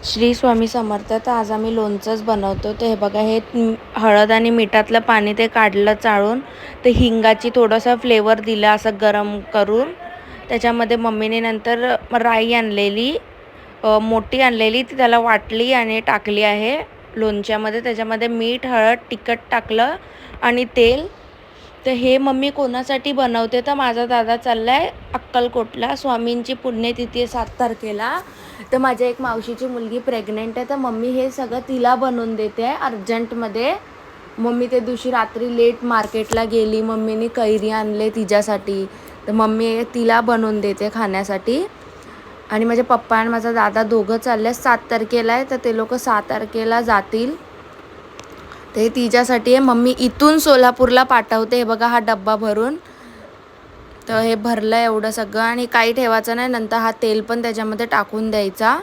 श्री स्वामी समर्थ. तर आज आम्ही लोणचंच बनवतो. तर हे बघा, हे हळद आणि मिठातलं पाणी ते काढलं चाळून, ते हिंगाची थोडंसं फ्लेवर दिलं असं गरम करून. त्याच्यामध्ये मम्मीने नंतर राई आणलेली, मोठी आणलेली, ती त्याला वाटली आणि टाकली आहे लोणच्यामध्ये. त्याच्यामध्ये मीठ, हळद, तिखट टाकलं आणि तेल. तर हे मम्मी कोणासाठी बनवते, तर माझा दादा चालला आहे अक्कलकोटला. स्वामींची पुण्यतिथी आहे 7 तारखेला. तर माझ्या एक मावशीची मुलगी प्रेग्नेंट आहे, तर मम्मी हे सगळं तिला बनवून देते आहे अर्जंटमध्ये. मम्मी त्या दिवशी रात्री लेट मार्केटला गेली, मम्मीने कैरी आणले तिच्यासाठी, तर मम्मी तिला बनवून देते खाण्यासाठी. आणि माझे पप्पा आणि माझा दादा दोघं चालले 7 तारखेला आहे, तर ते लोक 6 तारखेला जातील. ते तिच्यासाठी आहे. मम्मी इथून सोलापूरला पाठवते. हे बघा, हा डब्बा भरून. तर हे भरलं एवढं सगळं आणि काही ठेवायचं नाही. नंतर हा तेल पण त्याच्यामध्ये टाकून द्यायचा.